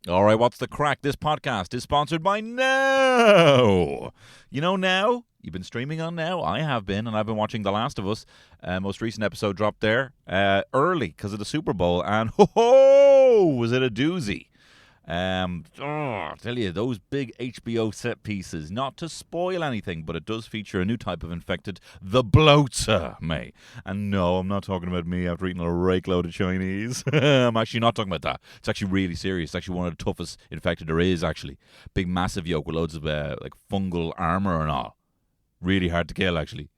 All right, what's the crack? This podcast is sponsored by Now. You know Now? You've been streaming on Now. I have been, and I've been watching The Last of Us. Most recent episode dropped there early because of the Super Bowl, and was it a doozy? I tell you, those big HBO set pieces, not to spoil anything, but it does feature a new type of infected, the bloater, mate. And no, I'm not talking about me after eating a rake load of Chinese. I'm actually not talking about that. It's actually really serious. It's actually one of the toughest infected there is, actually. Big, massive yolk with loads of like fungal armor and all. Really hard to kill, actually.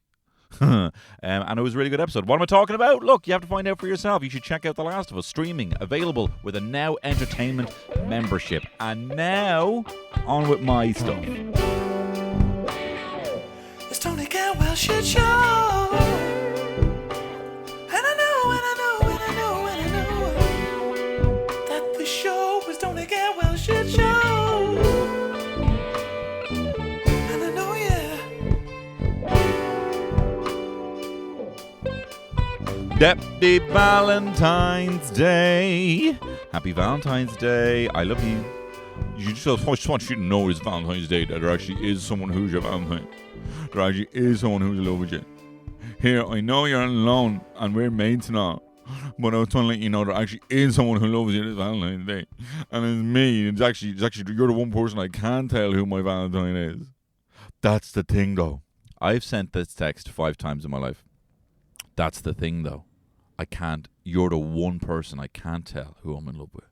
And it was a really good episode. What am I talking about? Look, you have to find out for yourself. You should check out The Last of Us streaming, available with a Now Entertainment membership. And now, on with my stuff. It's Tony Cantwell Shitshow. And I know that the show is Tony Cantwell Shitshow. And I know, Happy Valentine's Day. Happy Valentine's Day. I love you. I just want you to know it's Valentine's Day, that there actually is someone who's your Valentine. There actually is someone who's in love with you. Here, I know you're alone and we're mates now, but I was trying to let you know there actually is someone who loves you this Valentine's Day. And it's me. It's actually you're the one person I can't tell who my Valentine is. That's the thing, though. I've sent this text 5 times in my life. That's the thing, though. I can't. You're the one person I can't tell who I'm in love with.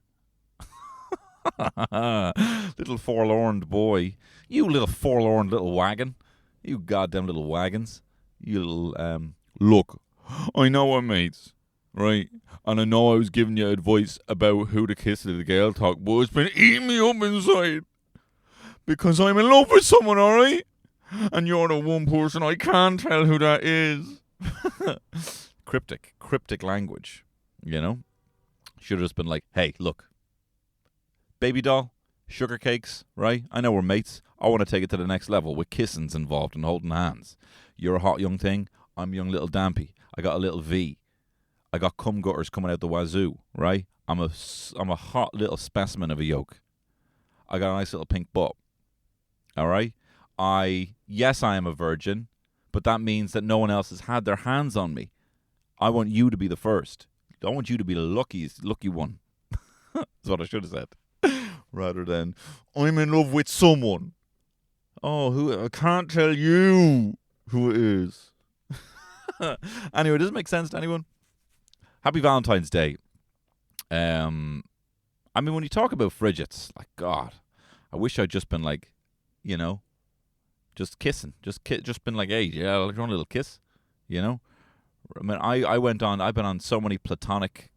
Little forlorn boy. You little forlorn little wagon. You goddamn little wagons. You little, look, I know we're mates, right? And I know I was giving you advice about who to kiss at the girl talk, but it's been eating me up inside. Because I'm in love with someone, alright? And you're the one person I can't tell who that is. Cryptic language, you know? Should have just been like, hey, look, baby doll, sugar cakes, right? I know we're mates. I want to take it to the next level with kissings involved and holding hands. You're a hot young thing. I'm a young little dampy. I got a little V. I got cum gutters coming out the wazoo, right? I'm a hot little specimen of a yolk. I got a nice little pink butt, all right? Yes, I am a virgin, but that means that no one else has had their hands on me. I want you to be the first. I want you to be the lucky one. That's what I should have said. Rather than, I'm in love with someone. Oh, who? I can't tell you who it is. Anyway, does it make sense to anyone? Happy Valentine's Day. I mean, when you talk about frigets, like, God, I wish I'd just been like, you know, just kissing. Just been like, hey, yeah, I'll want a little kiss, you know? I mean, I've been on so many platonic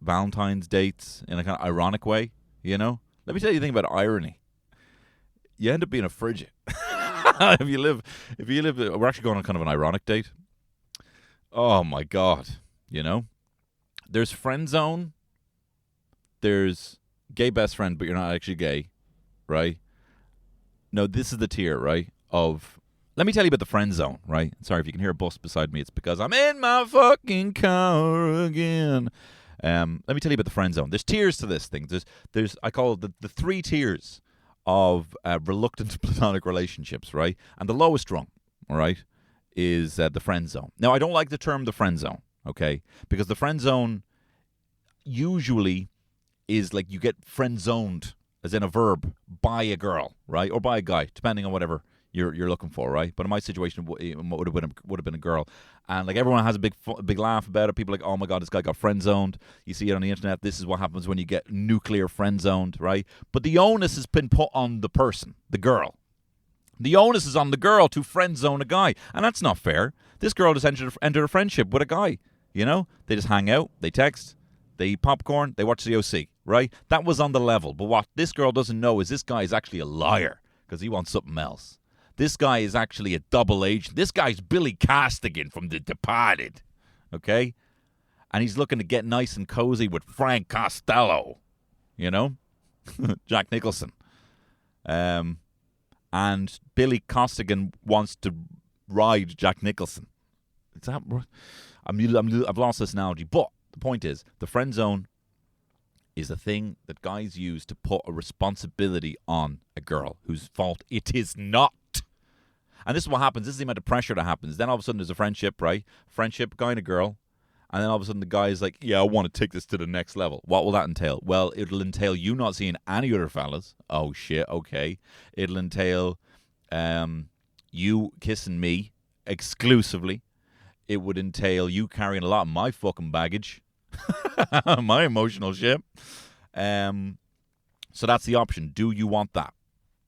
Valentine's dates in a kind of ironic way, you know? Let me tell you the thing about irony. You end up being a frigid. if you live, we're actually going on kind of an ironic date. Oh my God, you know? There's friend zone. There's gay best friend, but you're not actually gay, right? No, this is the tier, right, of... Let me tell you about the friend zone, right? Sorry if you can hear a bus beside me. It's because I'm in my fucking car again. Let me tell you about the friend zone. There's tiers to this thing. There's I call it the 3 tiers of reluctant platonic relationships, right? And the lowest rung, all right, is the friend zone. Now, I don't like the term the friend zone, okay? Because the friend zone usually is like you get friend zoned, as in a verb, by a girl, right? Or by a guy, depending on whatever you're looking for, right? But in my situation, it would have been a girl, and like everyone has a big laugh about it. People are like, oh my God, this guy got friend zoned. You see it on the internet. This is what happens when you get nuclear friend zoned, right? But the onus has been put on the person, the girl. The onus is on the girl to friend zone a guy, and that's not fair. This girl just entered a friendship with a guy. You know, they just hang out, they text, they eat popcorn, they watch the OC, right? That was on the level. But what this girl doesn't know is this guy is actually a liar because he wants something else. This guy is actually a double agent. This guy's Billy Costigan from The Departed, okay? And he's looking to get nice and cozy with Frank Costello, you know? Jack Nicholson. And Billy Costigan wants to ride Jack Nicholson. Is that... I've lost this analogy, but the point is, the friend zone is a thing that guys use to put a responsibility on a girl whose fault it is not. And this is what happens. This is the amount of pressure that happens. Then all of a sudden there's a friendship, right? Friendship, guy and a girl. And then all of a sudden the guy is like, yeah, I want to take this to the next level. What will that entail? Well, it'll entail you not seeing any other fellas. Oh, shit, okay. It'll entail you kissing me exclusively. It would entail you carrying a lot of my fucking baggage. My emotional shit. So that's the option. Do you want that?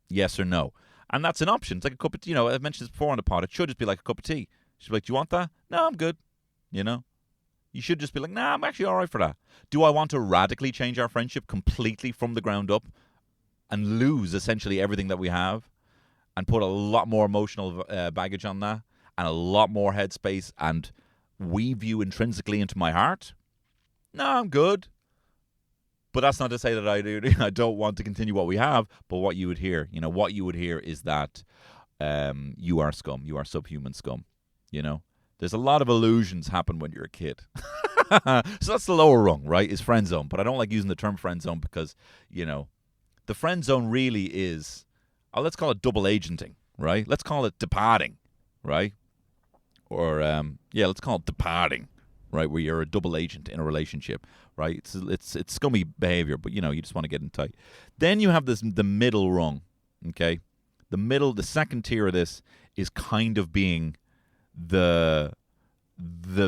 Yes or no? And that's an option. It's like a cup of tea. I've mentioned this before on the pod. It should just be like a cup of tea. She'd be like, do you want that? No, I'm good. You should just be like, nah, I'm actually all right for that. Do I want to radically change our friendship completely from the ground up and lose essentially everything that we have and put a lot more emotional baggage on that and a lot more headspace and weave you intrinsically into my heart? No, I'm good. But that's not to say that I don't want to continue what we have, but what you would hear, what you would hear is that you are scum. You are subhuman scum, There's a lot of illusions happen when you're a kid. So that's the lower rung, right, is friend zone. But I don't like using the term friend zone because, the friend zone really is, let's call it double agenting, right? Let's call it departing, right? Or, let's call it departing, right, where you're a double agent in a relationship, right? It's scummy behavior, but, you just want to get in tight. Then you have the middle rung, okay? The second tier of this is kind of being the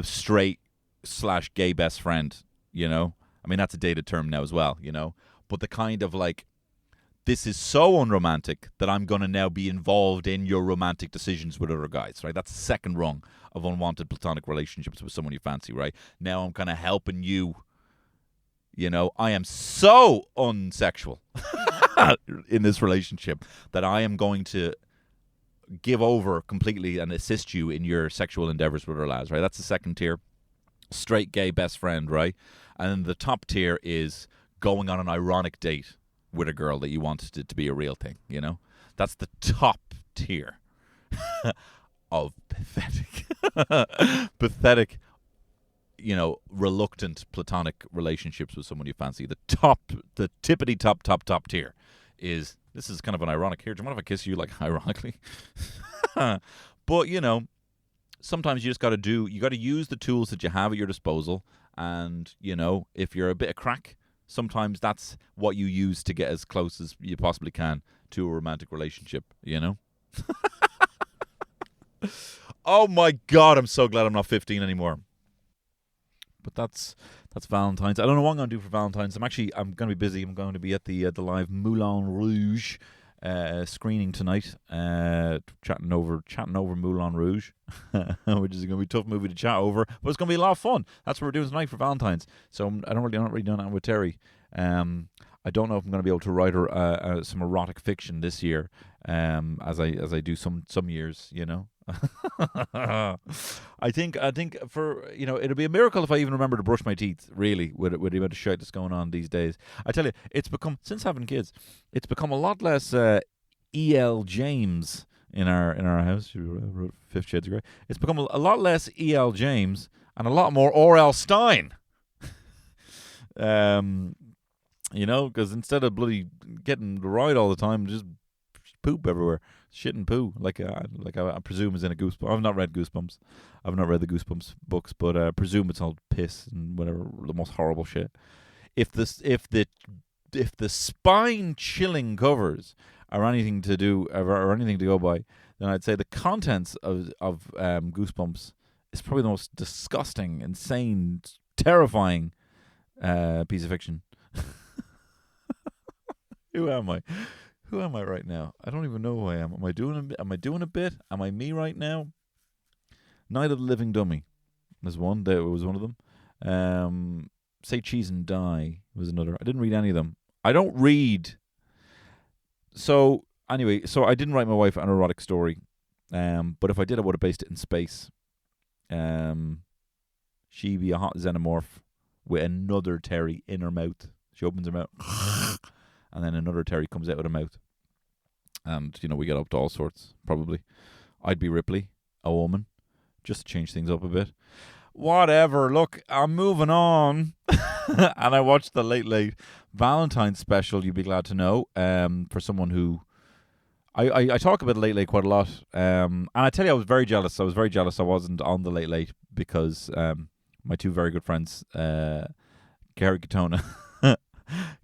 straight / gay best friend, I mean, that's a dated term now as well, but the kind of like, this is so unromantic that I'm going to now be involved in your romantic decisions with other guys, right? That's the second rung of unwanted platonic relationships with someone you fancy, right? Now I'm kind of helping you, I am so unsexual in this relationship that I am going to give over completely and assist you in your sexual endeavors with other lads, right? That's the second tier. Straight gay best friend, right? And then the top tier is going on an ironic date with a girl that you wanted it to be a real thing, That's the top tier of pathetic, reluctant platonic relationships with someone you fancy. The tippity top tier is, this is kind of an ironic here. Do you mind if I kiss you, like, ironically? But, sometimes you just got to use the tools that you have at your disposal. And, if you're a bit of crack, sometimes that's what you use to get as close as you possibly can to a romantic relationship, Oh my God, I'm so glad I'm not 15 anymore. But that's Valentine's. I don't know what I'm going to do for Valentine's. I'm going to be busy. I'm going to be at the live Moulin Rouge screening tonight, chatting over Moulin Rouge, which is going to be a tough movie to chat over, but it's going to be a lot of fun. That's what we're doing tonight for Valentine's. So I'm not really doing that with Terry. I don't know if I'm going to be able to write her some erotic fiction this year, as I do some years, I think for it'll be a miracle if I even remember to brush my teeth, really, with the amount of shit that's going on these days. I tell you, it's become, since having kids, it's become a lot less E.L. James in our house. She wrote 50 Shades of Grey. It's become a lot less E.L. James and a lot more R.L. Stein. Because instead of bloody getting the ride all the time, just poop everywhere. Shit and poo, like I presume is in a Goosebumps. I've not read Goosebumps. I've not read the Goosebumps books, but I presume it's all piss and whatever, the most horrible shit. If the spine chilling covers are anything to do or anything to go by, then I'd say the contents of Goosebumps is probably the most disgusting, insane, terrifying piece of fiction. Who am I? Who am I right now? I don't even know who I am. Am I doing a bit? Am I me right now? Night of the Living Dummy. There's one. There was one of them. Say Cheese and Die was another. I didn't read any of them. I don't read. So anyway, I didn't write my wife an erotic story. But if I did, I would have based it in space. She'd be a hot xenomorph with another Terry in her mouth. She opens her mouth. And then another Terry comes out of her mouth. And, we get up to all sorts, probably. I'd be Ripley, a woman, just to change things up a bit. Whatever. Look, I'm moving on. And I watched the Late Late Valentines special, you'd be glad to know, for someone who... I talk about Late Late quite a lot. And I tell you, I was very jealous. I was very jealous I wasn't on the Late Late because my two very good friends, Kerry Katona...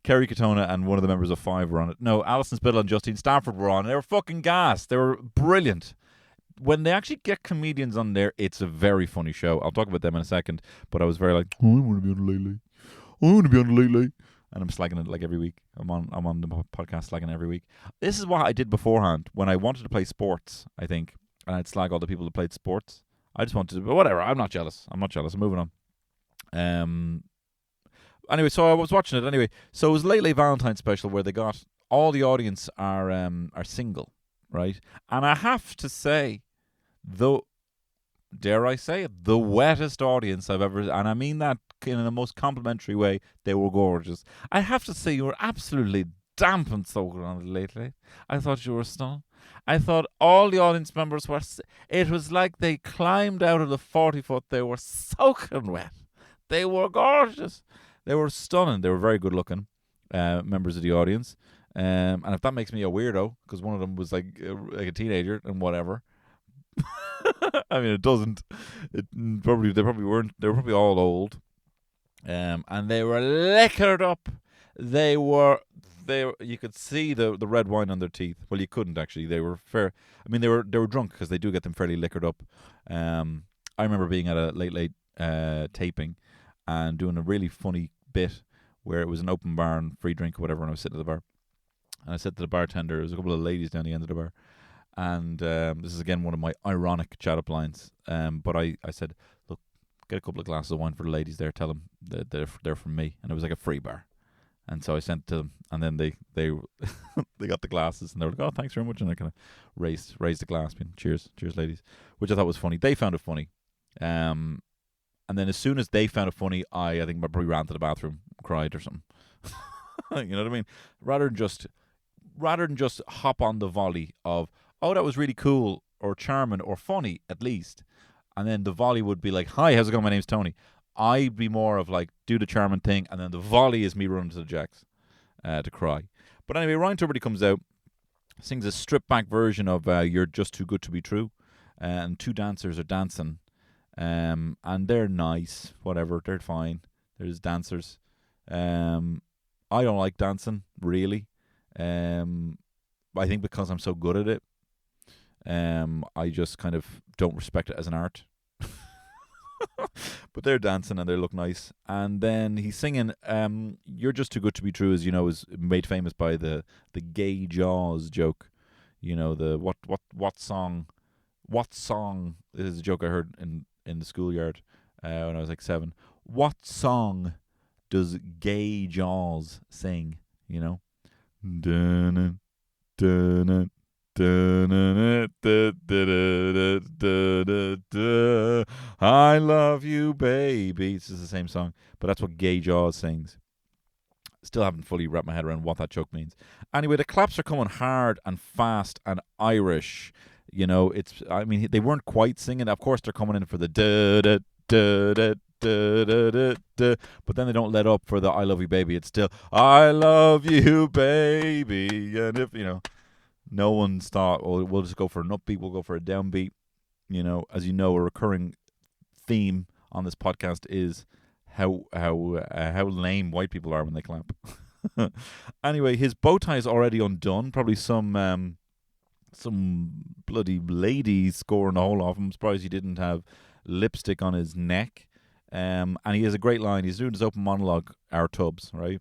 Kerry Katona and one of the members of Five were on it. No, Alison Spittle and Justine Stafford were on. They were fucking gas. They were brilliant. When they actually get comedians on there, it's a very funny show. I'll talk about them in a second. But I was very like, oh, I want to be on the Late Late. I want to be on the Late Late. And I'm slagging it like every week. I'm on the podcast slagging every week. This is what I did beforehand when I wanted to play sports, I think. And I'd slag all the people that played sports. I just wanted to, but whatever. I'm not jealous. I'm moving on. Anyway, so I was watching it anyway. So it was Late Late Valentine special where they got all the audience are single, right? And I have to say, though, dare I say it, the wettest audience I've ever, and I mean that in the most complimentary way. They were gorgeous. I have to say, you were absolutely damp and soaking on it lately. I thought you were stunning. I thought all the audience members were. It was like they climbed out of the 40-foot. They were soaking wet. They were gorgeous. They were stunning. They were very good looking members of the audience. And if that makes me a weirdo, because one of them was like a teenager and whatever. I mean, it doesn't. They probably weren't. They were probably all old. And they were liquored up. They were. You could see the red wine on their teeth. Well, you couldn't actually. They were fair. I mean, they were drunk because they do get them fairly liquored up. I remember being at a late taping and doing a really funny bit where it was an open bar and free drink or whatever, and I was sitting at the bar. And I said to the bartender, there was a couple of ladies down the end of the bar, and this is again one of my ironic chat-up lines, but I said, look, get a couple of glasses of wine for the ladies there, tell them that they're from me, and it was like a free bar. And so I sent to them, and then they they got the glasses, and they were like, oh, thanks very much, and I kind of raised the glass, being, cheers ladies, which I thought was funny. They found it funny. And then as soon as they found it funny, I think I probably ran to the bathroom, cried or something. You know what I mean? Rather than just hop on the volley of, oh, that was really cool or charming or funny at least, and then the volley would be like, hi, how's it going? My name's Tony. I'd be more of like, do the charming thing, and then the volley is me running to the jacks to cry. But anyway, Ryan Tuberty comes out, sings a stripped back version of You're Just Too Good to Be True, and two dancers are dancing. And they're nice, whatever, they're fine. There's dancers. I don't like dancing, really. I think because I'm so good at it, I just kind of don't respect it as an art. But they're dancing and they look nice. And then he's singing You're Just Too Good to Be True, as you know, is made famous by the gay Jaws joke. You know, the what song this is a joke I heard in the schoolyard when I was like 7. What song does gay Jaws sing? You know, dun dun I love you, baby. This is the same song, but that's what gay Jaws sings. Still haven't fully wrapped my head around what that joke means. Anyway, the claps are coming hard and fast and Irish. You know, I mean, they weren't quite singing. Of course, they're coming in for the da da da da da da da da, but then they don't let up for the I love you, baby. It's still I love you, baby. And if you know, no one's thought, well, we'll just go for an upbeat. We'll go for a downbeat. You know, as you know, a recurring theme on this podcast is how lame white people are when they clap. Anyway, his bow tie is already undone. Probably some bloody lady scoring a hole off him. I'm surprised he didn't have lipstick on his neck. And he has a great line. He's doing his open monologue, Our Tubs, right?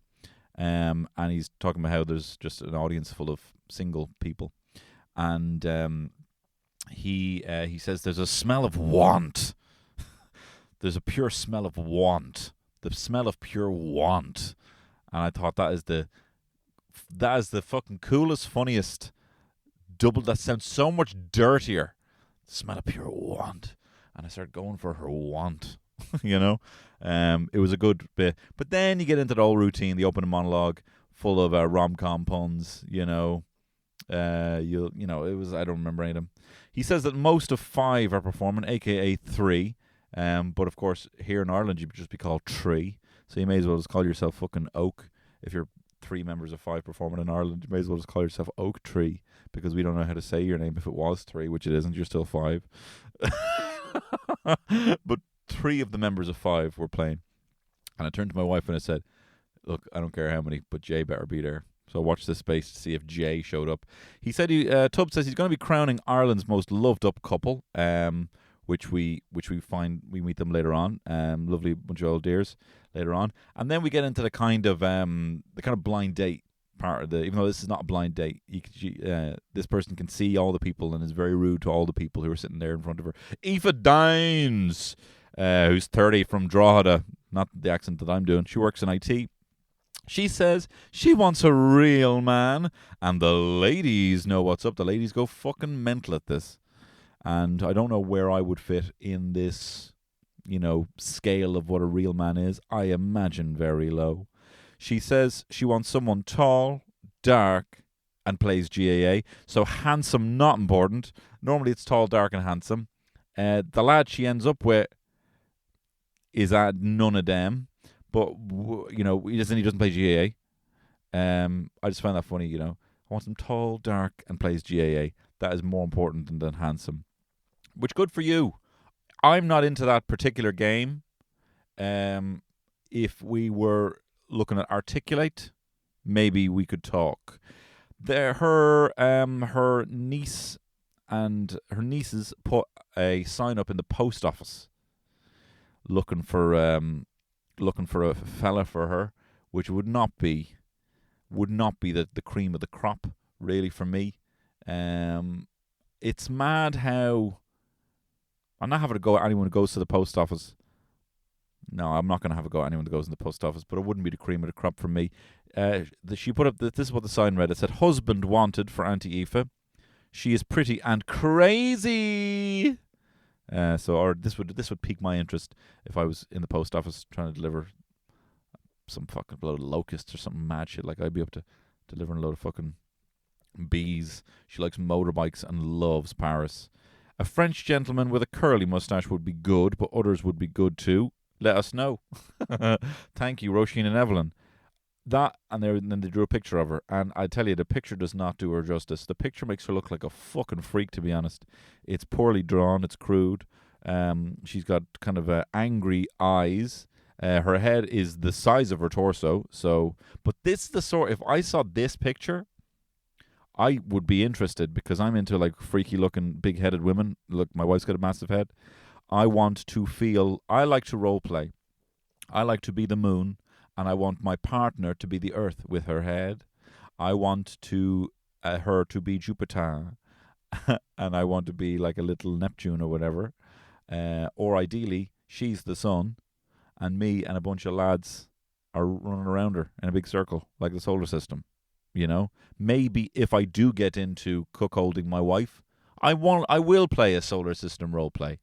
And he's talking about how there's just an audience full of single people. And he says there's a smell of want. There's a pure smell of want. The smell of pure want. And I thought that is the fucking coolest, funniest double. That sounds so much dirtier. The smell of pure want. And I started going for her want. You know, it was a good bit. But then you get into the whole routine, the opening monologue, full of rom-com puns. You know, it was. I don't remember any of them. He says that most of 5 are performing, aka 3. But of course, here in Ireland, you'd just be called Tree. So you may as well just call yourself fucking Oak. If you're 3 members of 5 performing in Ireland, you may as well just call yourself Oak Tree, because we don't know how to say your name if it was 3, which it isn't. You're still 5. But 3 of the members of 5 were playing. And I turned to my wife and I said, look, I don't care how many, but Jay better be there. So watch this space to see if Jay showed up. He said Tubbs says he's going to be crowning Ireland's most loved up couple, which we find we meet them later on. Lovely bunch of old dears later on, and then we get into the kind of blind date part of the. Even though this is not a blind date, this person can see all the people and is very rude to all the people who are sitting there in front of her. Aoife Dines, who's 30 from Drogheda, not the accent that I'm doing. She works in IT. She says she wants a real man, and the ladies know what's up. The ladies go fucking mental at this. And I don't know where I would fit in this, scale of what a real man is. I imagine very low. She says she wants someone tall, dark, and plays GAA. So handsome, not important. Normally it's tall, dark, and handsome. The lad she ends up with is none of them. But, he doesn't play GAA. I just found that funny, I want him tall, dark, and plays GAA. That is more important than handsome. Which, good for you. I'm not into that particular game. If we were looking at articulate, maybe we could talk. Her niece and her nieces put a sign up in the post office looking for a fella for her, which would not be the cream of the crop, really, for me. It's mad how I'm not having a go at anyone who goes to the post office. No, I'm not going to have a go at anyone that goes in the post office, but it wouldn't be the cream of the crop for me. She put up this is what the sign read. It said, "Husband wanted for Auntie Aoife. She is pretty and crazy." Or this would pique my interest if I was in the post office trying to deliver some fucking load of locusts or something mad shit. Like, I'd be up to delivering a load of fucking bees. She likes motorbikes and loves Paris. A French gentleman with a curly mustache would be good, but others would be good too. Let us know. Thank you, Roisin and Evelyn. That, and then they drew a picture of her, and I tell you, the picture does not do her justice. The picture makes her look like a fucking freak, to be honest. It's poorly drawn, it's crude. She's got kind of angry eyes. Her head is the size of her torso. But this is the sort. If I saw this picture, I would be interested, because I'm into like freaky looking, big headed women. Look, my wife's got a massive head. I want to feel. I like to role play. I like to be the moon. And I want my partner to be the earth with her head. I want her to be Jupiter. And I want to be like a little Neptune or whatever. Or ideally, she's the sun. And me and a bunch of lads are running around her in a big circle, like the solar system. Maybe if I do get into cuckolding my wife, I will play a solar system role play.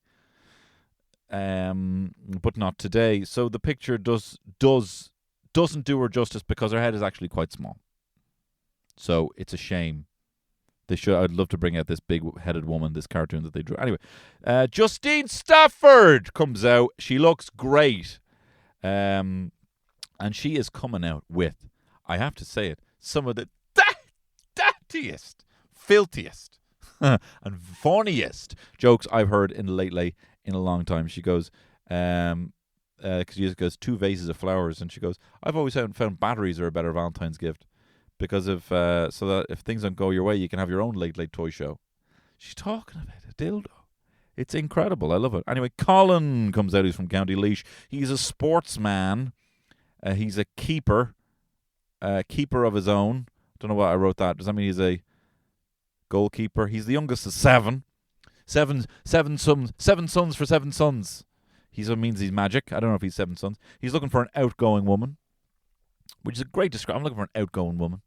But not today. So the picture doesn't do her justice, because her head is actually quite small. So it's a shame. I'd love to bring out this big-headed woman, this cartoon that they drew. Anyway, Justine Stafford comes out. She looks great. And she is coming out with, I have to say it, some of the dirtiest, filthiest, and funniest jokes I've heard in Late in a long time. She goes, because she goes, 2 vases of flowers, and she goes, I've always found batteries are a better Valentine's gift, because so that if things don't go your way, you can have your own late toy show. She's talking about a dildo. It's incredible. I love it. Anyway, Colin comes out. He's from County Laois. He's a sportsman. He's a keeper of his own. Don't know why I wrote that. Does that mean he's a goalkeeper? He's the youngest of 7. Seven sons for 7 sons. Means he's magic. I don't know if he's 7 sons. He's looking for an outgoing woman, which is a great description. I'm looking for an outgoing woman.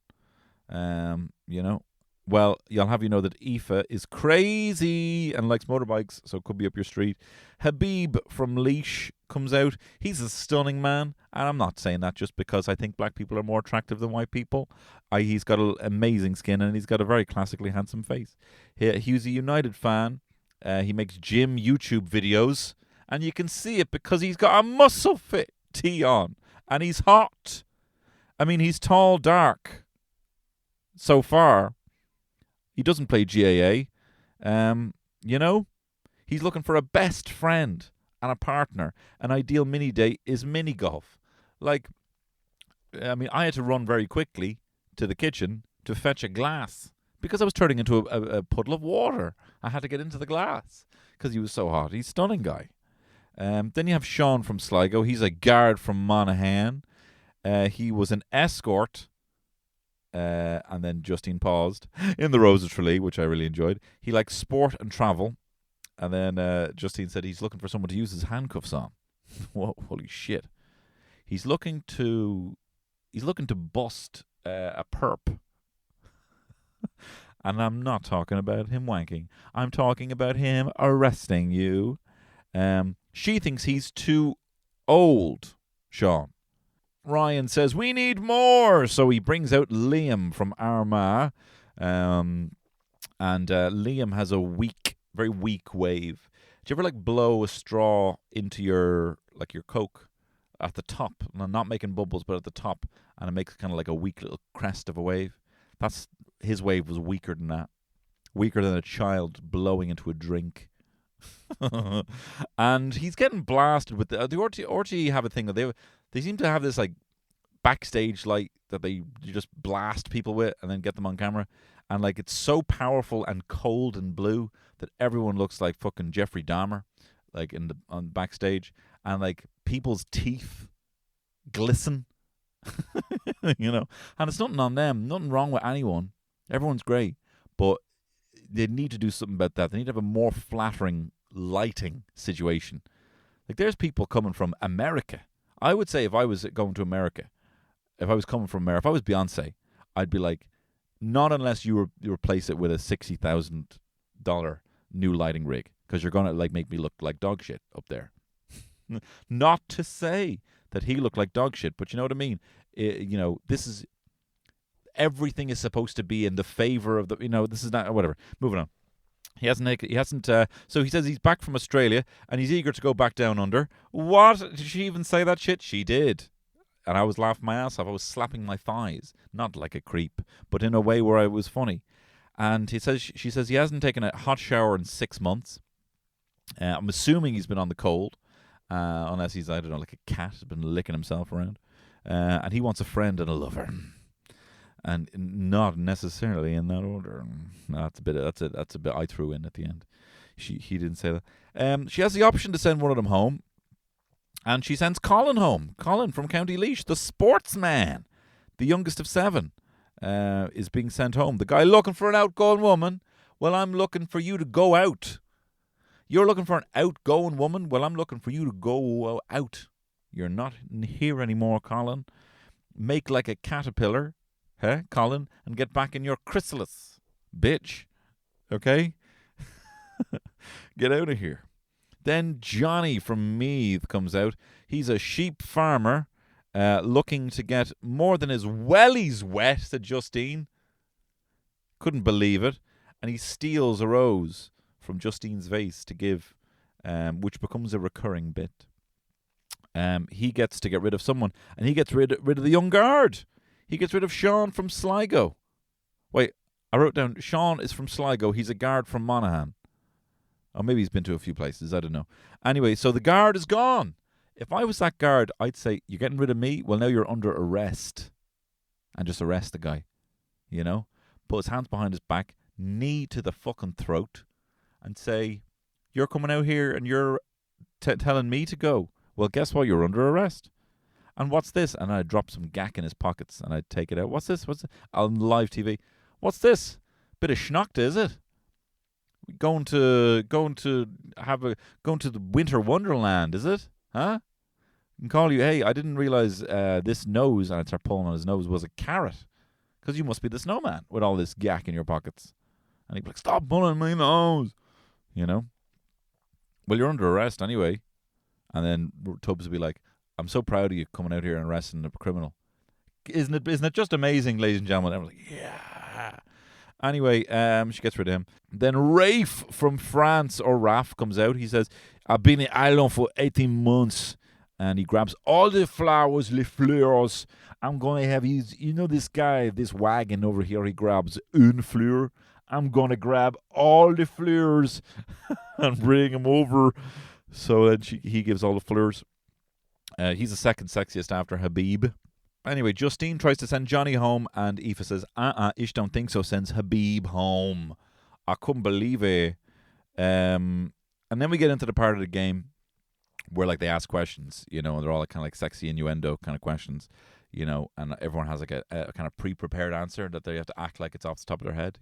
Well, you'll have you know that Aoife is crazy and likes motorbikes, so it could be up your street. Habib from Laois comes out. He's a stunning man, and I'm not saying that just because I think black people are more attractive than white people. He's got an amazing skin, and he's got a very classically handsome face. He was a United fan. He makes gym YouTube videos, And you can see it because he's got a muscle fit tee on. And he's hot. I mean, he's tall, dark. So far. He doesn't play GAA. He's looking for a best friend and a partner. An ideal mini date is mini golf. I had to run very quickly to the kitchen to fetch a glass because I was turning into a puddle of water. I had to get into the glass because he was so hot. He's a stunning guy. Then you have Sean from Sligo. He's a guard from Monaghan. He was an escort. And then Justine paused in the Rose of Tralee, which I really enjoyed. He likes sport and travel. And then Justine said he's looking for someone to use his handcuffs on. Whoa, holy shit. He's looking to bust a perp. And I'm not talking about him wanking. I'm talking about him arresting you. She thinks he's too old, Sean. Ryan says, we need more. So he brings out Liam from Armagh. And Liam has a very weak wave. Do you ever blow a straw into your Coke at the top? Not making bubbles, but at the top. And it makes kind of like a weak little crest of a wave. His wave was weaker than that. Weaker than a child blowing into a drink. And he's getting blasted with the RTE have a thing that they seem to have this backstage light that you just blast people with and then get them on camera, and it's so powerful and cold and blue that everyone looks like fucking Jeffrey Dahmer on backstage, and people's teeth glisten. And it's nothing on them, nothing wrong with anyone, everyone's great, but they need to do something about that. They need to have a more flattering lighting situation. There's people coming from America. I would say if I was going to America, if I was coming from America, if I was Beyonce, I'd be not unless you replace it with a $60,000 new lighting rig, because you're gonna make me look like dog shit up there. Not to say that he looked like dog shit, but you know what I mean. This is everything is supposed to be in the favor of the. This is not whatever. Moving on. He hasn't. So he says he's back from Australia and he's eager to go back down under. What? Did she even say that shit? She did. And I was laughing my ass off. I was slapping my thighs. Not like a creep, but in a way where I was funny. And she says he hasn't taken a hot shower in 6 months. I'm assuming he's been on the cold. Unless he's, I don't know, like a cat has been licking himself around. And he wants a friend and a lover. And not necessarily in that order. No, that's a bit I threw in at the end. He didn't say that. She has the option to send one of them home, and she sends Colin home. Colin from County Laois, the sportsman, the youngest of 7, is being sent home. The guy looking for an outgoing woman. Well, I'm looking for you to go out. You're looking for an outgoing woman. Well, I'm looking for you to go out. You're not here anymore, Colin. Make like a caterpillar. Huh, Colin, and get back in your chrysalis, bitch. Okay? Get out of here. Then Johnny from Meath comes out. He's a sheep farmer looking to get more than his wellies wet, said Justine. Couldn't believe it. And he steals a rose from Justine's vase to give, which becomes a recurring bit. He gets to get rid of someone, and he gets rid of the young guard. He gets rid of Sean from Sligo. Wait, I wrote down Sean is from Sligo. He's a guard from Monaghan. Or maybe he's been to a few places. I don't know. Anyway, so the guard is gone. If I was that guard, I'd say, you're getting rid of me? Well, now you're under arrest. And just arrest the guy. Put his hands behind his back, knee to the fucking throat, and say, you're coming out here and you're telling me to go. Well, guess what? You're under arrest. And what's this? And I'd drop some gack in his pockets and I'd take it out. What's this? On live TV. What's this? Bit of schnockta, is it? Going to the winter wonderland, is it? Huh? And call you, hey, I didn't realize this nose, and I'd start pulling on his nose, was a carrot. Because you must be the snowman with all this gack in your pockets. And he'd be like, stop pulling my nose. Well, you're under arrest anyway. And then Tubbs would be like, I'm so proud of you coming out here and arresting a criminal. Isn't it just amazing, ladies and gentlemen? Everyone's like, yeah. Anyway, she gets rid of him. Then Rafe from France, or Raf, comes out. He says, I've been in Ireland for 18 months. And he grabs all the flowers, les fleurs. I'm going to have, this guy, this wagon over here, he grabs une fleur. I'm going to grab all the fleurs and bring him over. So then he gives all the fleurs. He's the second sexiest after Habib. Anyway, Justine tries to send Johnny home, and Aoife says, Ish don't think so, sends Habib home. I couldn't believe it. And then we get into the part of the game where like they ask questions, and they're all kind of like sexy innuendo kind of questions, and everyone has like a kind of pre-prepared answer that they have to act like it's off the top of their head,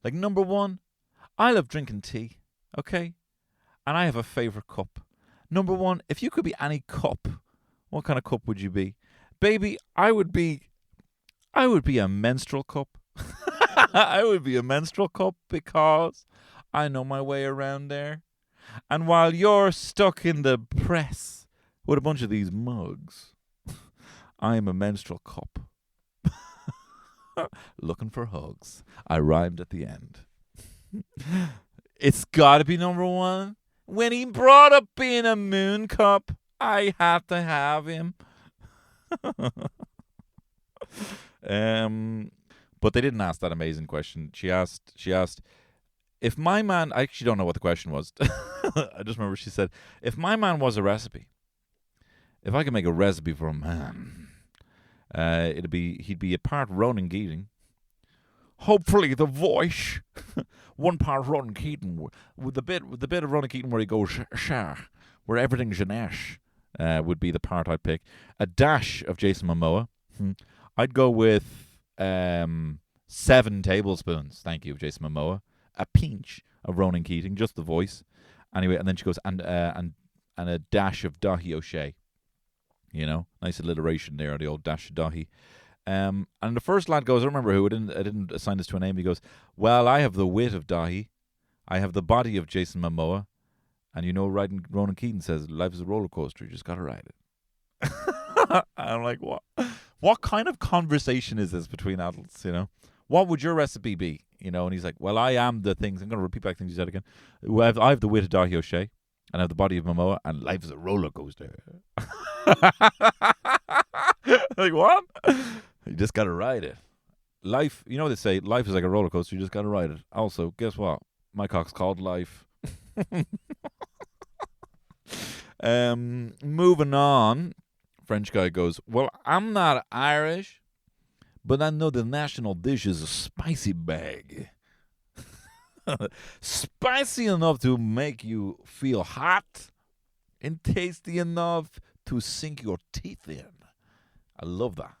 Like, number one, I love drinking tea, okay? And I have a favourite cup. Number one, if you could be any cup, what kind of cup would you be? Baby, I would be a menstrual cup. I would be a menstrual cup because I know my way around there. And while you're stuck in the press with a bunch of these mugs, I am a menstrual cup. Looking for hugs. I rhymed at the end. It's got to be number one. When he brought up being a moon cup, I had to have him. But they didn't ask that amazing question. She asked, if my man, I actually don't know what the question was. I just remember she said, if my man was a recipe, if I could make a recipe for a man, he'd be a part Ronan Keating. Hopefully the voice, one part Ronan Keating, with the bit of Ronan Keating where he goes, where everything's Ganesh, would be the part I'd pick. A dash of Jason Momoa. I'd go with 7 tablespoons, thank you, of Jason Momoa. A pinch of Ronan Keating, just the voice. Anyway, and then she goes, and a dash of Dahi O'Shea. Nice alliteration there, the old dash of Dahi. And the first lad goes, I don't remember who, I didn't assign this to a name. He goes, well, I have the wit of Dahi. I have the body of Jason Momoa. And riding Ronan Keating says, life is a roller coaster, you just got to ride it. I'm like, what? What kind of conversation is this between adults, What would your recipe be? And he's like, well, I am the things. I'm going to repeat back things you said again. I have the wit of Dahi O'Shea, and I have the body of Momoa, and life is a roller coaster. Like, what? You just got to ride it. Life, they say, life is like a roller coaster. You just got to ride it. Also, guess what? My cock's called life. Moving on. French guy goes, well, I'm not Irish, but I know the national dish is a spicy bag. Spicy enough to make you feel hot and tasty enough to sink your teeth in. I love that.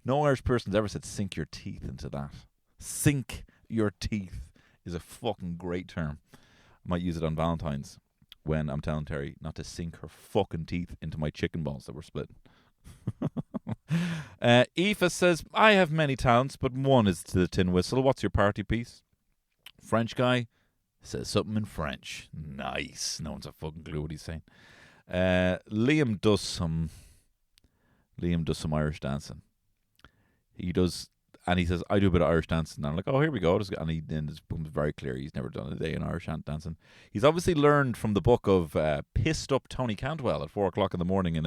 No Irish person's ever said sink your teeth into that. Sink your teeth is a fucking great term. I might use it on Valentines when I'm telling Terry not to sink her fucking teeth into my chicken balls that were split. Aoife says, I have many talents, but one is to the tin whistle. What's your party piece? French guy says something in French. Nice. No one's a fucking clue what he's saying. Liam does some Irish dancing. He does, and he says, I do a bit of Irish dancing. And I'm like, oh, here we go. And he then it becomes very clear he's never done a day in Irish dancing. He's obviously learned from the book of pissed up Tony Cantwell at 4:00 in the morning in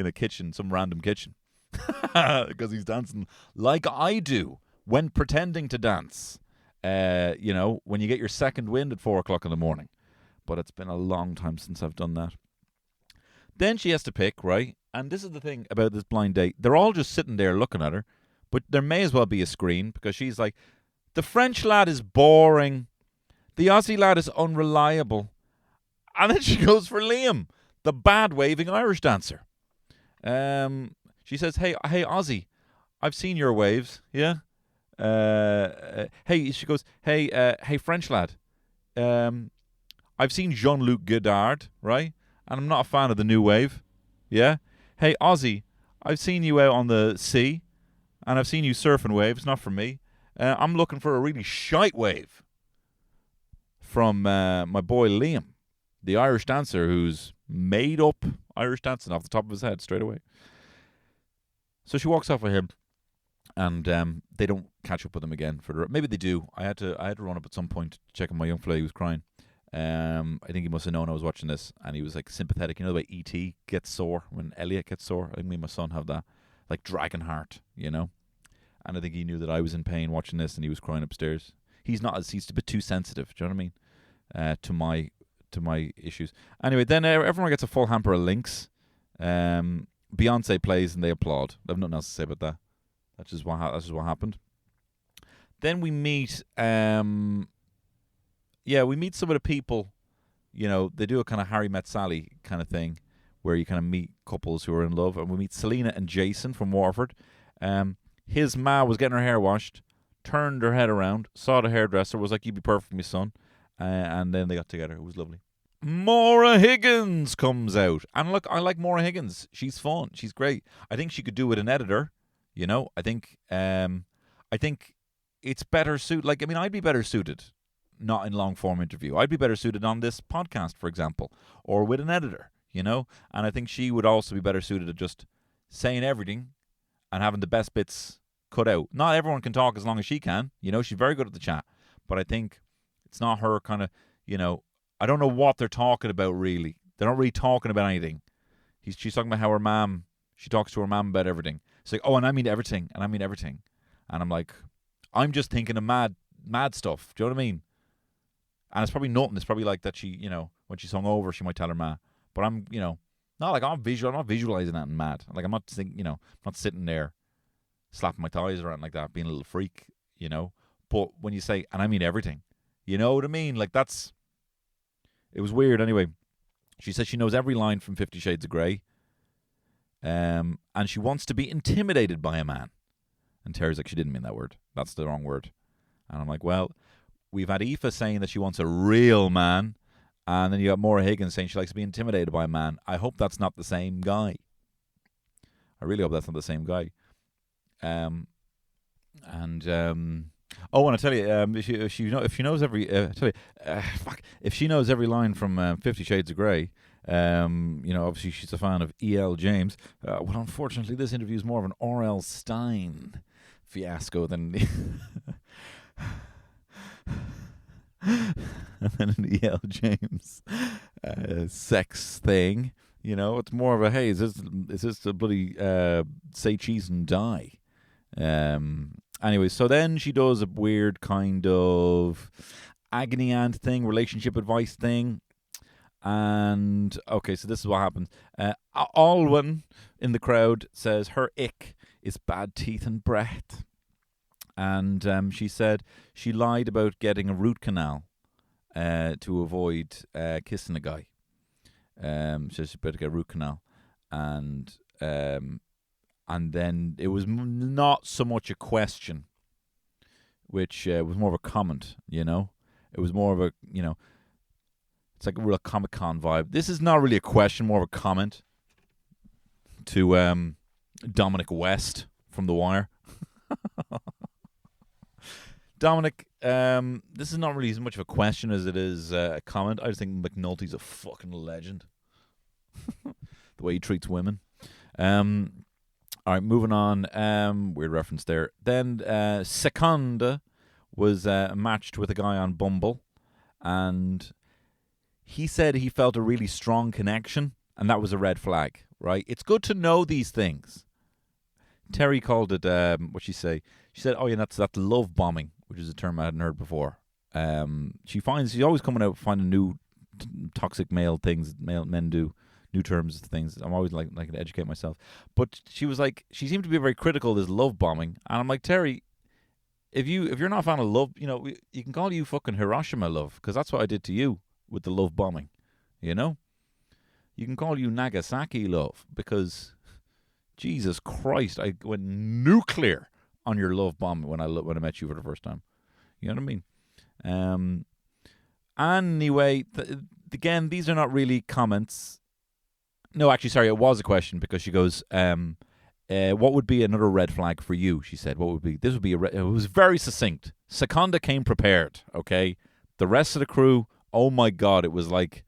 a kitchen, some random kitchen, because he's dancing like I do when pretending to dance. When you get your second wind at 4:00 in the morning. But it's been a long time since I've done that. Then she has to pick, right? And this is the thing about this blind date. They're all just sitting there looking at her. But there may as well be a screen because she's like, the French lad is boring. The Aussie lad is unreliable. And then she goes for Liam, the bad waving Irish dancer. She says, hey, Aussie, I've seen your waves. Yeah. She goes, hey, French lad. I've seen Jean-Luc Godard, right? And I'm not a fan of the new wave. Yeah. Hey, Aussie, I've seen you out on the sea. And I've seen you surfing waves, not for me. I'm looking for a really shite wave from my boy Liam, the Irish dancer who's made up Irish dancing off the top of his head straight away. So she walks off with him, and they don't catch up with him again. Maybe they do. I had to run up at some point to check on my young fella. He was crying. I think he must have known I was watching this, and he was like sympathetic. You know the way E.T. gets sore when Elliot gets sore? I think me and my son have that, like dragon heart, you know? And I think he knew that I was in pain watching this, and he was crying upstairs. He's a bit too sensitive, do you know what I mean? To my issues. Anyway, then everyone gets a full hamper of links. Beyonce plays and they applaud. I have nothing else to say about that. That's just what happened. Then we meet, we meet some of the people. You know, they do a kind of Harry Met Sally kind of thing, where you kind of meet couples who are in love. And we meet Selena and Jason from Waterford. His ma was getting her hair washed, turned her head around, saw the hairdresser, was like, "You'd be perfect for me, son." And then they got together. It was lovely. Maura Higgins comes out. And look, I like Maura Higgins. She's fun. She's great. I think she could do with an editor. You know, I think it's better suited. Like, I mean, I'd be better suited not in long form interview. I'd be better suited on this podcast, for example, or with an editor, you know? And I think she would also be better suited at just saying everything and having the best bits cut out. Not everyone can talk as long as she can. You know, she's very good at the chat. But I think it's not her kind of, you know, I don't know what they're talking about, really. They're not really talking about anything. She's talking about how she talks to her mom about everything. It's like, oh, and I mean everything, and I mean everything. And I'm like, I'm just thinking of mad stuff. Do you know what I mean? And it's probably nothing. It's probably like that she, you know, when she's hungover, she might tell her ma. But I'm, you know, not like I'm not visualizing that in mad. Like I'm not thinking, you know, I'm not sitting there slapping my thighs around like that, being a little freak, you know. But when you say, and I mean everything, you know what I mean? Like it was weird anyway. She said she knows every line from 50 Shades of Grey. And she wants to be intimidated by a man. And Terry's like, she didn't mean that word. That's the wrong word. And I'm like, well, we've had Aoife saying that she wants a real man. And then you got Maura Higgins saying she likes to be intimidated by a man. I hope that's not the same guy. I really hope that's not the same guy. Oh, and I tell you, if she knows every, if she knows every line from 50 Shades of Grey, you know, obviously she's a fan of E.L. James. Well, unfortunately, this interview is more of an R.L. Stein fiasco than an E.L. James sex thing. You know, it's more of a, hey, is this a bloody say cheese and die? Anyway, so then she does a weird kind of agony aunt thing, relationship advice thing. And, okay, so this is what happens. Alwyn in the crowd says her ick is bad teeth and breath. And she said she lied about getting a root canal to avoid kissing a guy. So she better get a root canal. And then it was not so much a question, which was more of a comment, you know? It was more of a, you know, it's like a real Comic-Con vibe. This is not really a question, more of a comment to Dominic West from The Wire. Dominic, this is not really as much of a question as it is a comment. I just think McNulty's a fucking legend. The way he treats women. All right, moving on. Weird reference there. Then Seconda was matched with a guy on Bumble, and he said he felt a really strong connection, and that was a red flag, right? It's good to know these things. Terry called it, what'd she say? She said, oh yeah, that's love bombing, which is a term I hadn't heard before. She's always coming out finding new toxic male things men do. New terms, things. I'm always like to educate myself. But she was like, she seemed to be very critical of this love bombing. And I'm like, Terry, if you're not a fan of love, you know, you can call you fucking Hiroshima love, because that's what I did to you with the love bombing. You know? You can call you Nagasaki love, because Jesus Christ, I went nuclear on your love bombing when I met you for the first time. You know what I mean? Anyway, again, these are not really comments. No, actually, sorry, it was a question, because she goes, what would be another red flag for you? She said, what would be, this would be it was very succinct. Seconda came prepared, okay? The rest of the crew, oh my God, it was like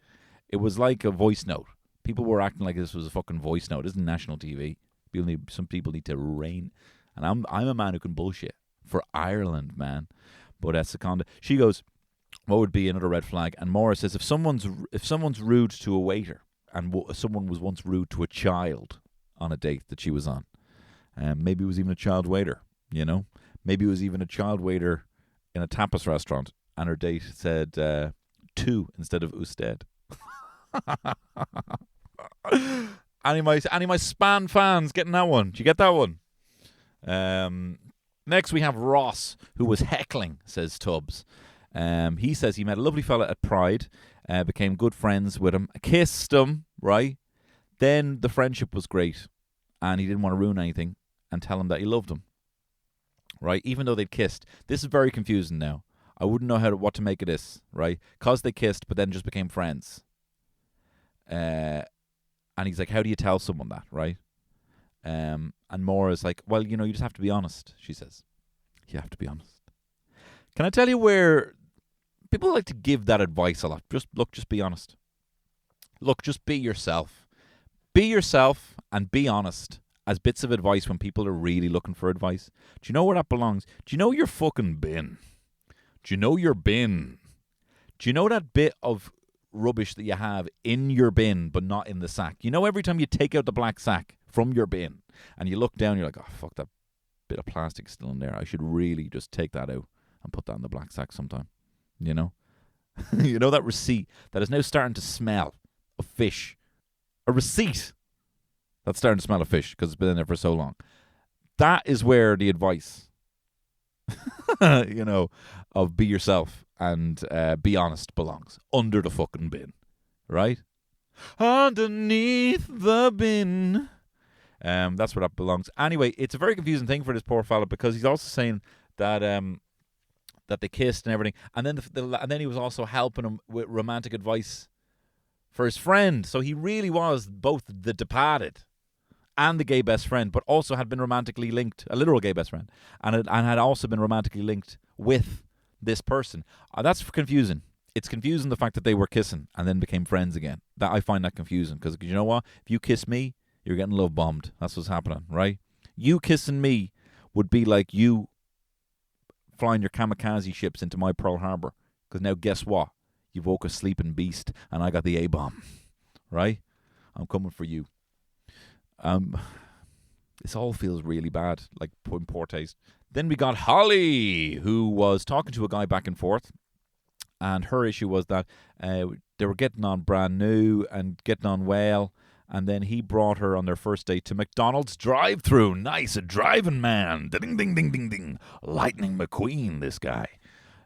a voice note. People were acting like this was a fucking voice note. This isn't national TV. Some people need to rein, and I'm a man who can bullshit for Ireland, man. But Seconda, she goes, What would be another red flag? And Maura says if someone's rude to a waiter, and someone was once rude to a child on a date that she was on, maybe it was even a child waiter, you know, maybe it was even a child waiter in a tapas restaurant, and her date said two instead of usted. Any of my Span fans getting that one? Did you get that one? Next we have Ross, who was heckling, says Tubbs. He says he met a lovely fella at Pride, became good friends with him, kissed him, right? Then the friendship was great, and he didn't want to ruin anything and tell him that he loved him, right? Even though they'd kissed. This is very confusing now. I wouldn't know what to make of this, right? Because they kissed, but then just became friends. And he's like, how do you tell someone that, right? And Maura's like, well, you just have to be honest, she says. You have to be honest. Can I tell you where people like to give that advice a lot? Just be honest. Look, just be yourself. Be yourself and be honest as bits of advice when people are really looking for advice. Do you know where that belongs? Do you know your fucking bin? Do you know your bin? Do you know that bit of rubbish that you have in your bin but not in the sack? You know, every time you take out the black sack from your bin and you look down, you're like, oh, fuck, that bit of plastic still in there. I should really just take that out and put that in the black sack sometime. You know? You know that receipt that is now starting to smell of fish? A receipt that's starting to smell of fish because it's been in there for so long. That is where the advice, of be yourself and be honest belongs. Under the fucking bin. Right? Underneath the bin. That's where that belongs. Anyway, it's a very confusing thing for this poor fella because he's also saying that that they kissed and everything, and then he was also helping him with romantic advice for his friend. So he really was both the departed and the gay best friend, but also had been romantically linked, a literal gay best friend, and had also been romantically linked with this person. That's confusing. It's confusing the fact that they were kissing and then became friends again. That I find that confusing because you know what? If you kiss me, you're getting love bombed. That's what's happening, right? You kissing me would be like you flying your kamikaze ships into my Pearl Harbor. Because now guess what? You've woke a sleeping beast and I got the A-bomb. Right? I'm coming for you. This all feels really bad, like in poor taste. Then we got Holly, who was talking to a guy back and forth. And her issue was that they were getting on brand new and getting on well. And then he brought her on their first date to McDonald's drive-thru. Nice, a driving man. Ding, ding, ding, ding, ding. Lightning McQueen, this guy.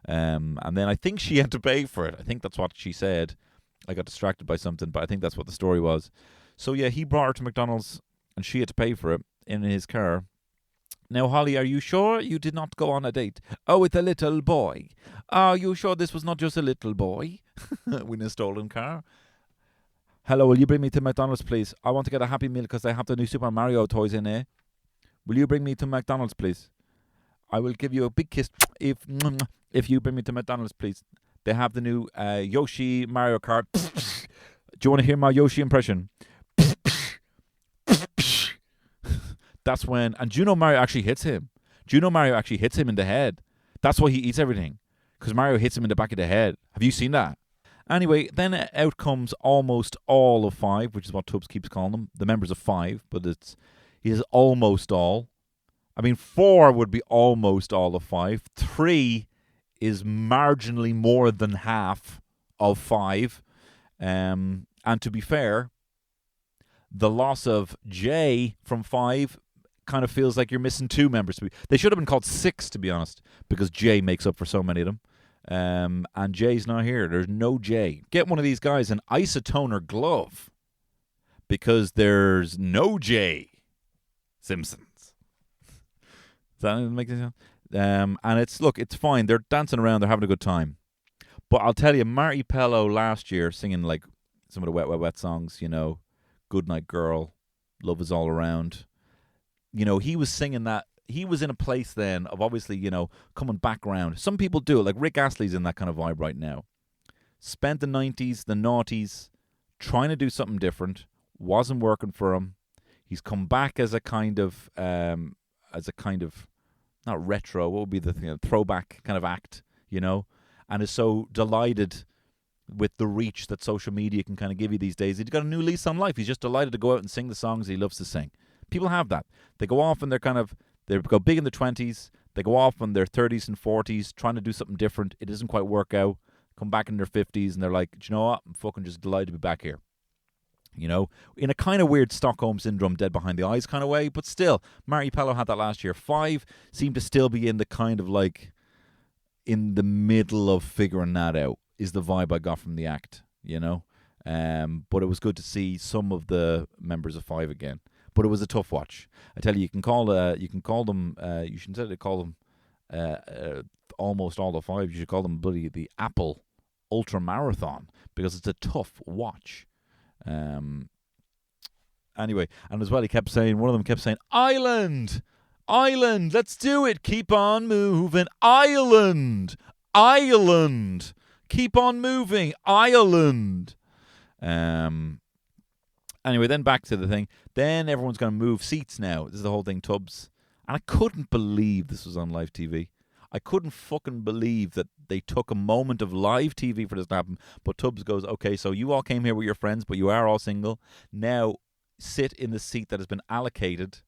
And then I think she had to pay for it. I think that's what she said. I got distracted by something, but I think that's what the story was. So yeah, he brought her to McDonald's and she had to pay for it in his car. Now, Holly, are you sure you did not go on a date? Oh, with a little boy. Are you sure this was not just a little boy in a stolen car? Hello, will you bring me to McDonald's, please? I want to get a Happy Meal because they have the new Super Mario toys in there. Will you bring me to McDonald's, please? I will give you a big kiss if you bring me to McDonald's, please. They have the new Yoshi Mario Kart. Do you want to hear my Yoshi impression? That's when... And do you know Mario actually hits him? Do you know Mario actually hits him in the head? That's why he eats everything. Because Mario hits him in the back of the head. Have you seen that? Anyway, then out comes almost all of 5, which is what Tubbs keeps calling them. The members of 5, but he is almost all. I mean, 4 would be almost all of 5. 3 is marginally more than half of 5. And to be fair, the loss of J from 5 kind of feels like you're missing 2 members. They should have been called 6, to be honest, because J makes up for so many of them. And Jay's not here. There's no Jay. Get one of these guys an isotoner glove because there's no Jay Simpsons. Does that make sense? And it's fine. They're dancing around. They're having a good time. But I'll tell you, Marty Pello last year singing like some of the Wet, Wet, Wet songs, Good Night Girl, Love Is All Around. He was singing that. He was in a place then of obviously, coming back round. Some people do it, like Rick Astley's in that kind of vibe right now. Spent the 90s, the noughties, trying to do something different. Wasn't working for him. He's come back as a kind of, not retro, what would be the thing, throwback kind of act, and is so delighted with the reach that social media can kind of give you these days. He's got a new lease on life. He's just delighted to go out and sing the songs he loves to sing. People have that. They go off and they go big in the 20s. They go off in their 30s and 40s trying to do something different. It doesn't quite work out. Come back in their 50s and they're like, do you know what? I'm fucking just delighted to be back here. You know, in a kind of weird Stockholm Syndrome, dead behind the eyes kind of way. But still, Marty Pello had that last year. 5 seemed to still be in the kind of like in the middle of figuring that out, is the vibe I got from the act, you know. But it was good to see some of the members of 5 again. But it was a tough watch. I tell you, you can call them. You should instead of call them almost all the 5. You should call them bloody the Apple Ultra Marathon, because it's a tough watch. Anyway, and as well, one of them kept saying, Island, let's do it, keep on moving, Ireland, keep on moving, Ireland. Anyway, then back to the thing. Then everyone's going to move seats now. This is the whole thing, Tubbs. And I couldn't believe this was on live TV. I couldn't fucking believe that they took a moment of live TV for this to happen. But Tubbs goes, okay, so you all came here with your friends, but you are all single. Now sit in the seat that has been allocated.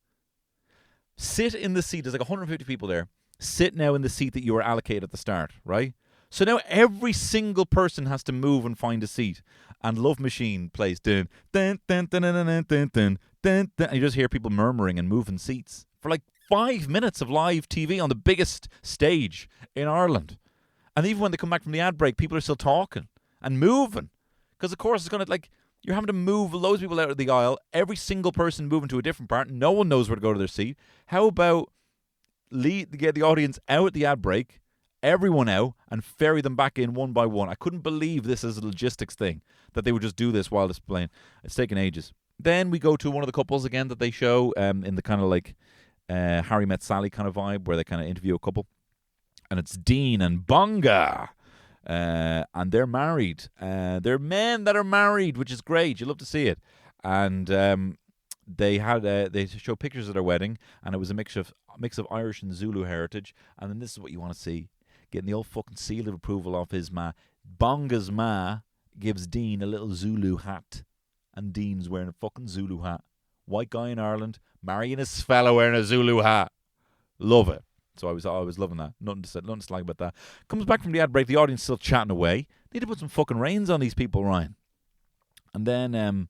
Sit in the seat. There's like 150 people there. Sit now in the seat that you were allocated at the start, right? So now every single person has to move and find a seat. And Love Machine plays dun dun dun dun dun dun dun dun dun, and you just hear people murmuring and moving seats for like 5 minutes of live TV on the biggest stage in Ireland. And even when they come back from the ad break, people are still talking and moving. Because of course it's going to, like, you're having to move loads of people out of the aisle, every single person moving to a different part. No one knows where to go to their seat. How about get the audience out at the ad break, everyone out, and ferry them back in one by one? I couldn't believe this is a logistics thing, that they would just do this while it's playing. It's taken ages. Then we go to one of the couples again that they show in the kind of like Harry Met Sally kind of vibe, where they kind of interview a couple. And it's Dean and Bonga. And they're married. They're men that are married, which is great. You love to see it. And they show pictures of their wedding, and it was a mix of Irish and Zulu heritage. And then this is what you want to see. Getting the old fucking seal of approval off his ma. Bonga's ma gives Dean a little Zulu hat, and Dean's wearing a fucking Zulu hat. White guy in Ireland marrying his fella wearing a Zulu hat. Love it. So I was loving that. Nothing to slag about that. Comes back from the ad break. The audience still chatting away. They need to put some fucking reins on these people, Ryan. And then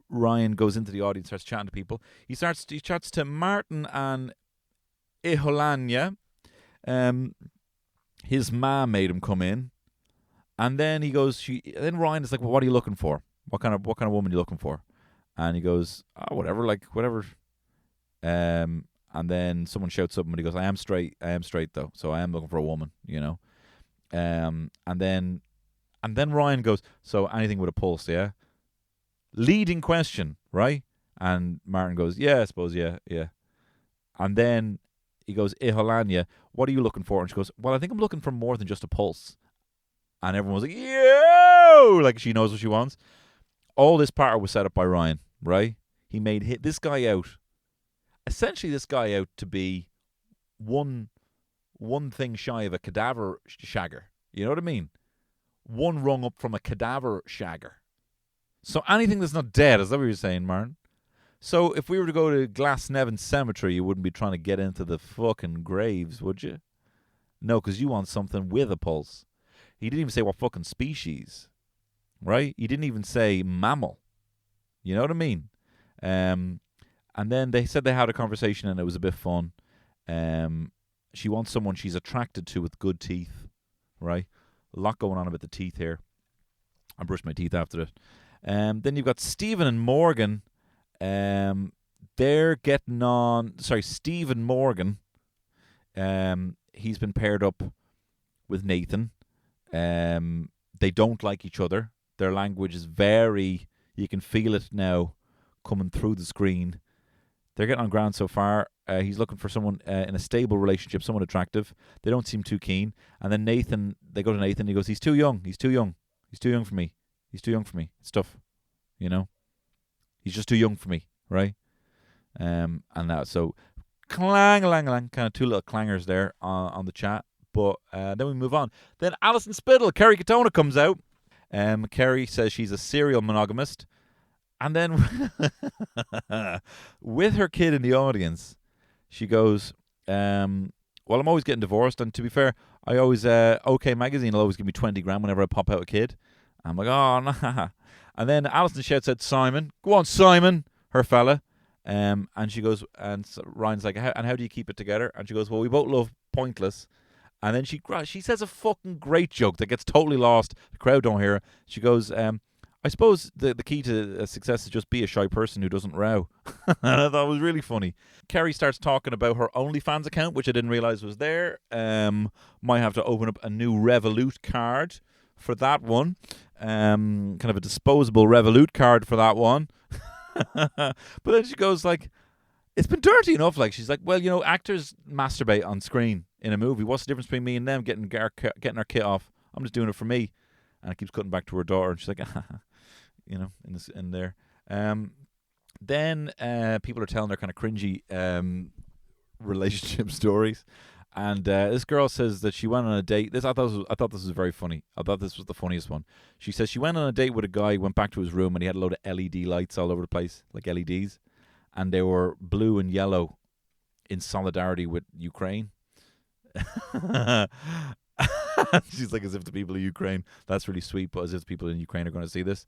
Ryan goes into the audience, starts chatting to people. He chats to Martin and Iholanya. His ma made him come in, and then he goes. Then Ryan is like, "Well, what are you looking for? What kind of woman are you looking for?" And he goes, "Oh, whatever, like whatever." And then someone shouts up, and he goes, I am straight though, so I am looking for a woman, you know." And then Ryan goes, "So anything with a pulse, yeah?" Leading question, right? And Martin goes, "Yeah, I suppose, yeah." And then he goes, Iholanya, what are you looking for? And she goes, "Well, I think I'm looking for more than just a pulse." And everyone was like, "Yo!" Like she knows what she wants. All this part was set up by Ryan, right? He made this guy out to be one thing shy of a cadaver shagger. You know what I mean? One rung up from a cadaver shagger. So anything that's not dead, is that what you're saying, Martin? So if we were to go to Glasnevin Cemetery, you wouldn't be trying to get into the fucking graves, would you? No, because you want something with a pulse. He didn't even say what fucking species, right? He didn't even say mammal. You know what I mean? And then they said they had a conversation and it was a bit fun. She wants someone she's attracted to with good teeth, right? A lot going on about the teeth here. I brushed my teeth after it. Then you've got Stephen and Morgan. They're getting on. Sorry, Stephen Morgan. He's been paired up with Nathan. They don't like each other. Their language is very. You can feel it now coming through the screen. They're getting on ground so far. He's looking for someone in a stable relationship, someone attractive. They don't seem too keen. And then they go to Nathan. He goes, He's too young for me. It's tough, you know. He's just too young for me, right? And that so clang, kind of two little clangers there on the chat. But then we move on. Then Alison Spittle, Kerry Katona comes out. Kerry says she's a serial monogamist. And then with her kid in the audience, she goes, well, I'm always getting divorced. And to be fair, I always, OK Magazine will always give me 20 grand whenever I pop out a kid. I'm like, oh, nah. And then Alison shouts out Simon. Go on, Simon, her fella. And she goes, and Ryan's like, how do you keep it together? And she goes, well, we both love Pointless. And then she says a fucking great joke that gets totally lost. The crowd don't hear it. She goes, I suppose the key to success is just be a shy person who doesn't row. I thought it was really funny. Kerry starts talking about her OnlyFans account, which I didn't realise was there. Might have to open up a new Revolut card for that one. Kind of a disposable Revolut card for that one. But then she goes like, it's been dirty enough. Like, she's like, well, actors masturbate on screen in a movie. What's the difference between me and them getting our kit off? I'm just doing it for me. And it keeps cutting back to her daughter, and she's like, in there. Then people are telling their kind of cringy relationship stories, and this girl says that she went on a date. I thought this was very funny. I thought this was the funniest one. She says she went on a date with a guy, went back to his room, and he had a load of LED lights all over the place, like LEDs, and they were blue and yellow in solidarity with Ukraine. She's like, as if the people of Ukraine, that's really sweet, but as if the people in Ukraine are going to see this.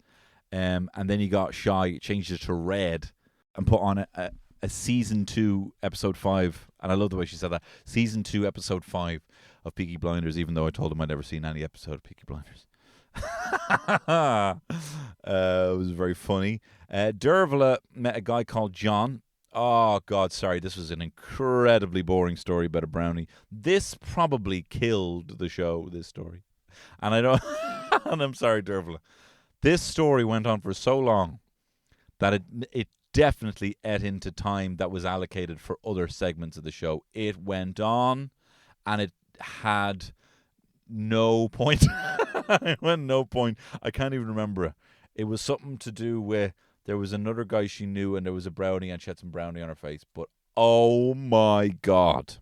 And then he got shy, changed it to red, and put on a season 2, episode 5. And I love the way she said that. Season 2, episode 5 of Peaky Blinders, even though I told him I'd never seen any episode of Peaky Blinders. It was very funny. Dervla met a guy called John. Oh, God, sorry. This was an incredibly boring story about a brownie. This probably killed the show, this story. And I don't... and I'm sorry, Dervla. This story went on for so long that it definitely ate into time that was allocated for other segments of the show. It went on, and it had no point. It went no point. I can't even remember it. It was something to do with... There was another guy she knew, and there was a brownie, and she had some brownie on her face. But, oh, my God.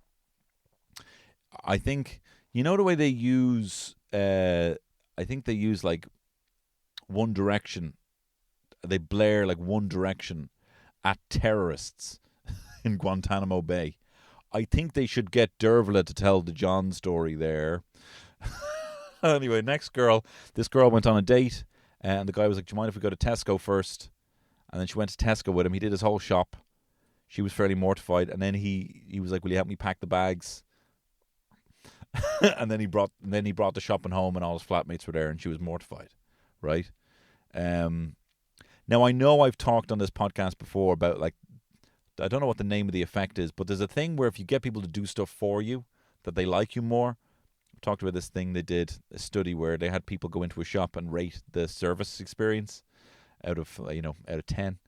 I think, the way they use, I think they use, like, One Direction. They blare, like, One Direction at terrorists in Guantanamo Bay. I think they should get Dervla to tell the John story there. Anyway, next girl. This girl went on a date, and the guy was like, do you mind if we go to Tesco first? And then she went to Tesco with him. He did his whole shop. She was fairly mortified. And then he was like, will you help me pack the bags? and then he brought the shopping home, and all his flatmates were there, and she was mortified. Right? Now, I know I've talked on this podcast before about, like, I don't know what the name of the effect is, but there's a thing where if you get people to do stuff for you, that they like you more. I talked about this thing they did, a study where they had people go into a shop and rate the service experience out of 10,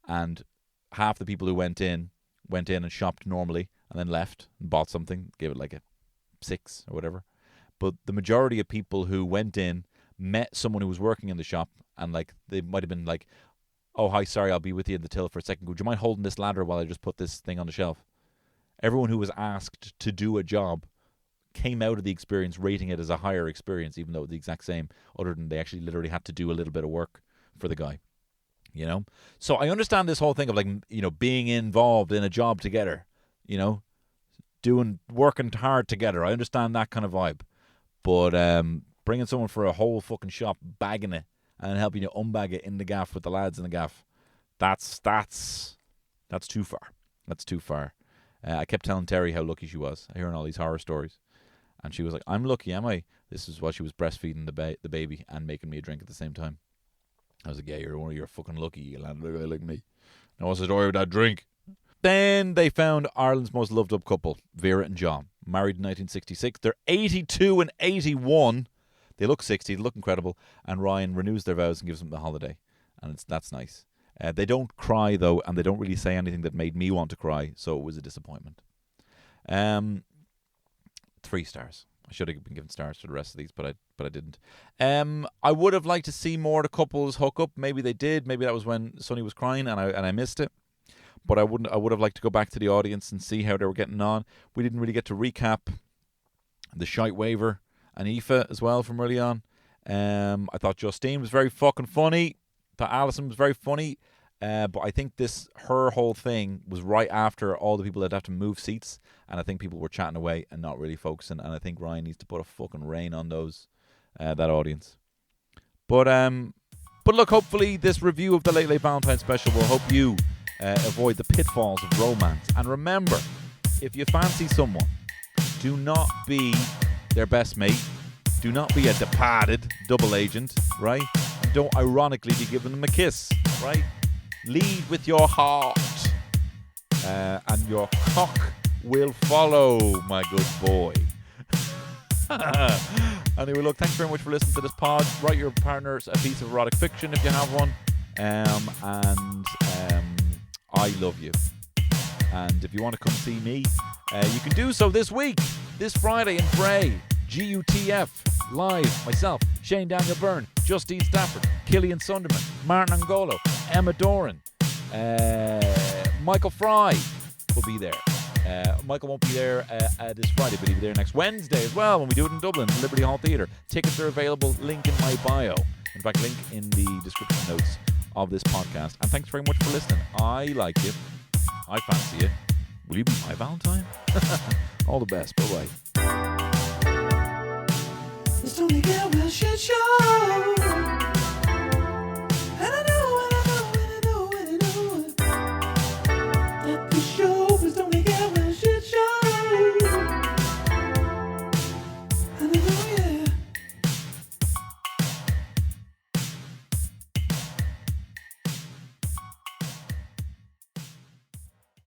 and half the people who went in and shopped normally and then left and bought something, gave it like a 6 or whatever. But the majority of people who went in met someone who was working in the shop, and like they might have been like, oh, hi, sorry, I'll be with you in the till for a second. Would you mind holding this ladder while I just put this thing on the shelf? Everyone who was asked to do a job came out of the experience rating it as a higher experience, even though it was the exact same, other than they actually literally had to do a little bit of work for the guy. So I understand this whole thing of, like, being involved in a job together, working hard together. I understand that kind of vibe, but bringing someone for a whole fucking shop, bagging it and helping you unbag it in the gaff with the lads in the gaff, that's too far. That's too far. I kept telling Terry how lucky she was, hearing all these horror stories, and she was like, "I'm lucky, am I?" This is while she was breastfeeding the baby and making me a drink at the same time. I was like, yeah, you're fucking lucky you landed a guy like me. Now what's the story with that drink? Then they found Ireland's most loved up couple, Vera and John, married in 1966. They're 82 and 81. They look 60, they look incredible. And Ryan renews their vows and gives them the holiday. And that's nice. They don't cry, though, and they don't really say anything that made me want to cry, so it was a disappointment. 3 stars. I should have been given stars for the rest of these, but I didn't. I would have liked to see more of the couples hook up. Maybe they did. Maybe that was when Sonny was crying and I missed it. But I would have liked to go back to the audience and see how they were getting on. We didn't really get to recap the Shite Waver and Aoife as well from early on. I thought Justine was very fucking funny. Thought Alison was very funny. But I think her whole thing was right after all the people that have to move seats, and I think people were chatting away and not really focusing. And I think Ryan needs to put a fucking rein on that audience. But look, hopefully this review of the Late Late Valentine special will help you avoid the pitfalls of romance. And remember, if you fancy someone, do not be their best mate. Do not be a departed double agent, right? And don't ironically be giving them a kiss, right? Lead with your heart, and your cock will follow, my good boy. Anyway, look, thanks very much for listening to this pod. Write your partners a piece of erotic fiction if you have one. I love you. And if you want to come see me, you can do so this week, this Friday in Bray. GUTF, live, myself, Shane Daniel Byrne, Justine Stafford, Killian Sunderman, Martin Angolo, Emma Doran, Michael Fry will be there. Michael won't be there this Friday, but he'll be there next Wednesday as well when we do it in Dublin, Liberty Hall Theatre. Tickets are available, link in my bio. In fact, link in the description notes of this podcast. And thanks very much for listening. I like you. I fancy you. Will you be my Valentine? All the best. Bye-bye. It's only get well shit show.